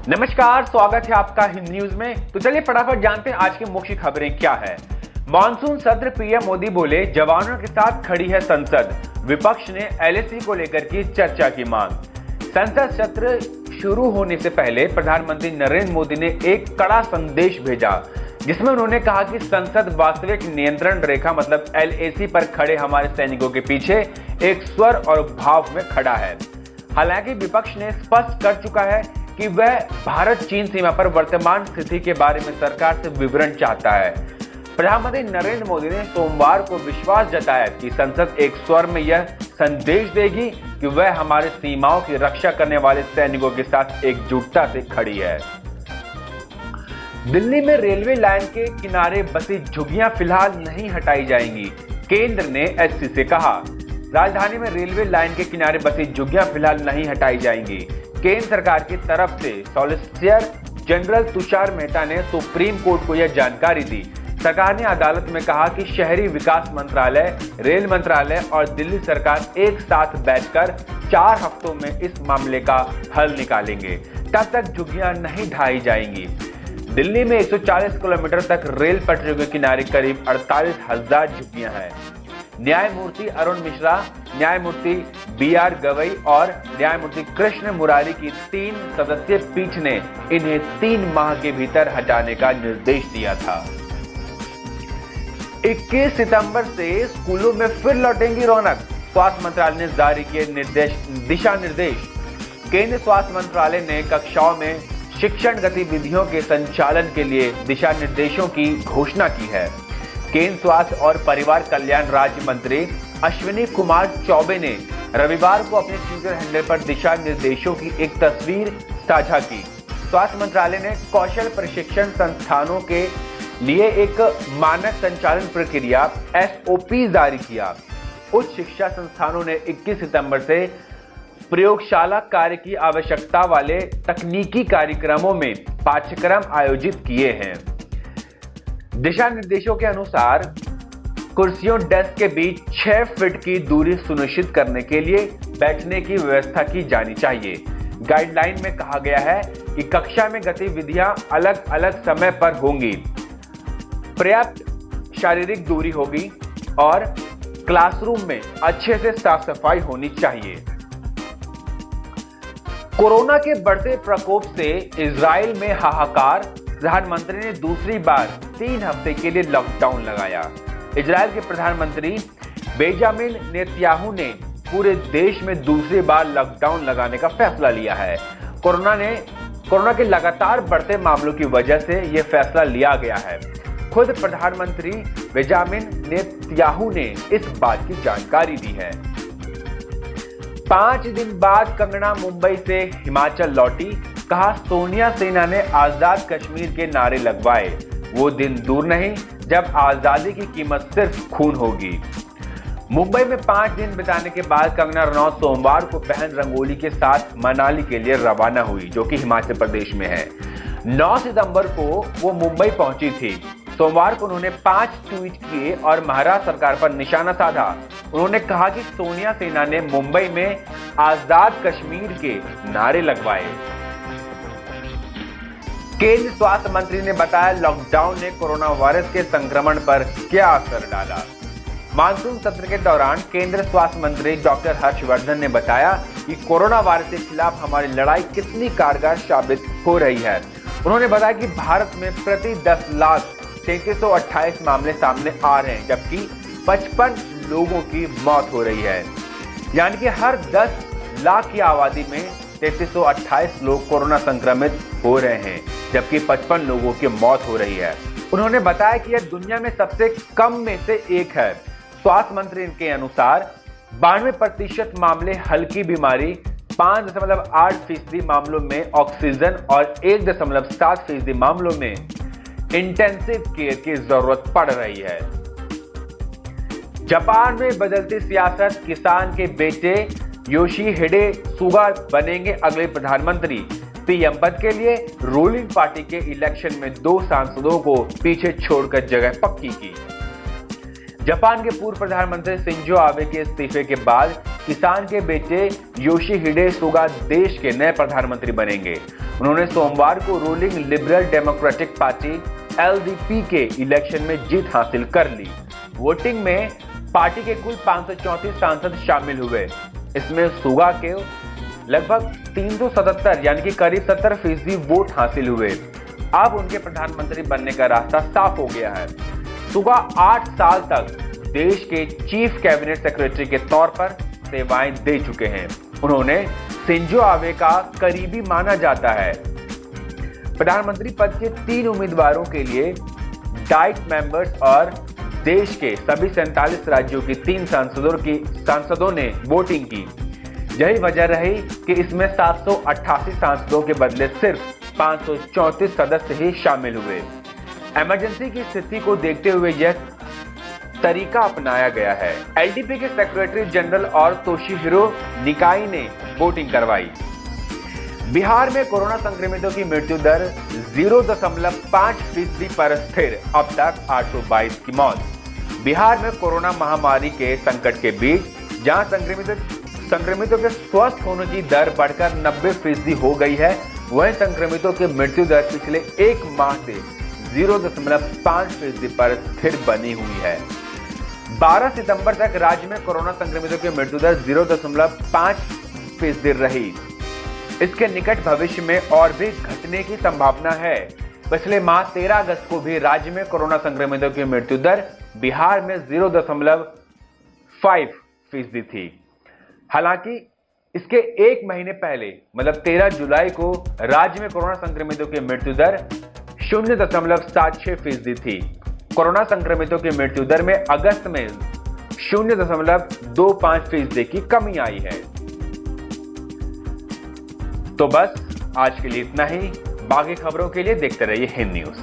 नमस्कार, स्वागत है आपका हिंद न्यूज में। तो चलिए फटाफट जानते हैं आज की मुख्य खबरें क्या है। मॉनसून सत्र, पीएम मोदी बोले जवानों के साथ खड़ी है संसद। विपक्ष ने एलएसी को लेकर की चर्चा की मांग। संसद सत्र शुरू होने से पहले प्रधानमंत्री नरेंद्र मोदी ने एक कड़ा संदेश भेजा, जिसमें उन्होंने कहा कि संसद वास्तविक नियंत्रण रेखा मतलब एलएसी पर खड़े हमारे सैनिकों के पीछे एक स्वर और भाव में खड़ा है। हालांकि विपक्ष ने स्पष्ट कर चुका है कि वह भारत चीन सीमा पर वर्तमान स्थिति के बारे में सरकार से विवरण चाहता है। प्रधानमंत्री नरेंद्र मोदी ने सोमवार को विश्वास जताया कि संसद एक स्वर में यह संदेश देगी कि वह हमारे सीमाओं की रक्षा करने वाले सैनिकों के साथ एकजुटता से खड़ी है। दिल्ली में रेलवे लाइन के किनारे बसी झुग्गियां फिलहाल नहीं हटाई जाएंगी, केंद्र ने एससी से कहा। राजधानी में रेलवे लाइन के किनारे बसी झुग्गियां फिलहाल नहीं हटाई जाएंगी। केंद्र सरकार की तरफ से सॉलिसिटर जनरल तुषार मेहता ने सुप्रीम कोर्ट को यह जानकारी दी। सरकार ने अदालत में कहा कि शहरी विकास मंत्रालय, रेल मंत्रालय और दिल्ली सरकार एक साथ बैठकर 4 हफ्तों में इस मामले का हल निकालेंगे। तब तक झुग्गियां नहीं ढाई जाएंगी। दिल्ली में 140 किलोमीटर तक रेल पटरियों के किनारे करीब 48,000 झुग्गियां हैं। न्यायमूर्ति अरुण मिश्रा, न्यायमूर्ति बीआर गवई और न्यायमूर्ति कृष्ण मुरारी की 3 सदस्यीय पीठ ने इन्हें 3 माह के भीतर हटाने का निर्देश दिया था। 21 सितंबर से स्कूलों में फिर लौटेंगी रौनक, स्वास्थ्य मंत्रालय ने जारी किए दिशा निर्देश। केंद्रीय स्वास्थ्य मंत्रालय ने कक्षाओं में शिक्षण गतिविधियों के संचालन के लिए दिशा निर्देशों की घोषणा की है। केंद्रीय स्वास्थ्य और परिवार कल्याण राज्य मंत्री अश्विनी कुमार चौबे ने रविवार को अपने ट्विटर हैंडल पर दिशा निर्देशों की एक तस्वीर साझा की। स्वास्थ्य मंत्रालय ने कौशल प्रशिक्षण संस्थानों के लिए एक मानक संचालन प्रक्रिया एसओपी जारी किया। उच्च शिक्षा संस्थानों ने 21 सितंबर से प्रयोगशाला कार्य की आवश्यकता वाले तकनीकी कार्यक्रमों में पाठ्यक्रम आयोजित किए हैं। दिशा निर्देशों के अनुसार कुर्सियों डेस्क के बीच 6 फीट की दूरी सुनिश्चित करने के लिए बैठने की व्यवस्था की जानी चाहिए। गाइडलाइन में कहा गया है कि कक्षा में गतिविधियां अलग अलग समय पर होंगी, पर्याप्त शारीरिक दूरी होगी और क्लासरूम में अच्छे से साफ सफाई होनी चाहिए। कोरोना के बढ़ते प्रकोप से इजराइल में हाहाकार, प्रधानमंत्री ने दूसरी बार 3 हफ्ते के लिए लॉकडाउन लगाया। इजराइल के प्रधानमंत्री बेंजामिन नेतन्याहू ने पूरे देश में दूसरी बार लॉकडाउन लगाने का फैसला लिया है। कोरोना के लगातार बढ़ते मामलों की वजह से यह फैसला लिया गया है। खुद प्रधानमंत्री बेंजामिन नेतन्याहू ने इस बात की जानकारी दी है। 5 दिन बाद कंगना मुंबई से हिमाचल लौटी, कहा सोनिया सेना ने आजाद कश्मीर के नारे लगवाए। वो दिन दूर नहीं जब आजादी की कीमत सिर्फ खून होगी। मुंबई में 5 दिन बिताने के बाद कंगना रनौत सोमवार को बहन रंगोली के साथ मनाली के लिए रवाना हुई, जो कि हिमाचल प्रदेश में है। 9 सितंबर को वो मुंबई पहुंची थी। सोमवार को उन्होंने 5 ट्वीट किए और महाराष्ट्र सरकार पर निशाना साधा। उन्होंने कहा कि सोनिया सेना ने मुंबई में आजाद कश्मीर के नारे लगवाए। केंद्रीय स्वास्थ्य मंत्री ने बताया लॉकडाउन ने कोरोना वायरस के संक्रमण पर क्या असर डाला। मानसून सत्र के दौरान केंद्रीय स्वास्थ्य मंत्री डॉक्टर हर्षवर्धन ने बताया कि कोरोना वायरस के खिलाफ हमारी लड़ाई कितनी कारगर साबित हो रही है। उन्होंने बताया कि भारत में प्रति 10 लाख 3328 मामले सामने आ रहे हैं, जबकि 55 लोगों की मौत हो रही है। यानी कि हर 10 लाख की आबादी में 3328 लोग कोरोना संक्रमित हो रहे हैं, जबकि 55 लोगों की मौत हो रही है। उन्होंने बताया कि यह दुनिया में सबसे कम में से एक है। स्वास्थ्य मंत्री के अनुसार 92% मामले हल्की बीमारी, 5.8% मामलों में ऑक्सीजन और 1.7% मामलों में इंटेंसिव केयर की जरूरत पड़ रही है। जापान में बदलती सियासत, किसान के बेटे योशिहिडे सुगा बनेंगे अगले प्रधानमंत्री। पीएम पद के लिए रूलिंग पार्टी के इलेक्शन में 2 सांसदों को पीछे छोड़कर जगह पक्की की। जापान के पूर्व प्रधानमंत्री शिंजो आबे के इस्तीफे के बाद किसान के बेटे योशिहिडे सुगा देश के नए प्रधानमंत्री बनेंगे। उन्होंने सोमवार को ruling liberal democratic party LDP के इलेक्शन में जीत हासिल कर ली। वोटिंग में पार्टी के कुल 534 सांसद शामिल हुए। इसमें सुगा के लगभग 377 यानी कि करीब 70% वोट हासिल हुए। अब उनके प्रधानमंत्री बनने का रास्ता साफ हो गया है। सुगा 8 साल तक देश के चीफ कैबिनेट सेक्रेटरी के तौर पर सेवाएं दे चुके हैं। उन्होंने शिंजो आबे का करीबी माना जाता है। प्रधानमंत्री पद के 3 उम्मीदवारों के लिए डाइट मेंबर्स और देश के सभी 47 राज्यों की 3 सांसदों ने वोटिंग की। यही वजह रही कि इसमें 788 सांसदों के बदले सिर्फ 534 सदस्य ही शामिल हुए। इमरजेंसी की स्थिति को देखते हुए यह तरीका अपनाया गया है। LDP के सेक्रेटरी जनरल और तोशिहिरो निकाई ने वोटिंग करवाई। बिहार में कोरोना संक्रमितों की मृत्यु दर 0.5% पर स्थिर, अब तक 822 की मौत। बिहार में कोरोना महामारी के संकट के बीच जहां संक्रमितों के स्वस्थ होने की दर बढ़कर 90% हो गई है, वहीं संक्रमितों की मृत्यु दर पिछले 1 माह से 0.5% पर स्थिर बनी हुई है। 12 सितंबर तक राज्य में कोरोना संक्रमितों की मृत्यु दर 0.5% रही। इसके निकट भविष्य में और भी घटने की संभावना है। पिछले माह 13 अगस्त को भी राज्य में कोरोना संक्रमितों की मृत्यु दर बिहार में 0.5% थी। हालांकि इसके 1 महीने पहले मतलब 13 जुलाई को राज्य में कोरोना संक्रमितों की मृत्यु दर 0.76% थी। कोरोना संक्रमितों की मृत्यु दर में अगस्त में 0.25% की कमी आई है। तो बस आज के लिए इतना ही। बाकी खबरों के लिए देखते रहिए हिंद न्यूज।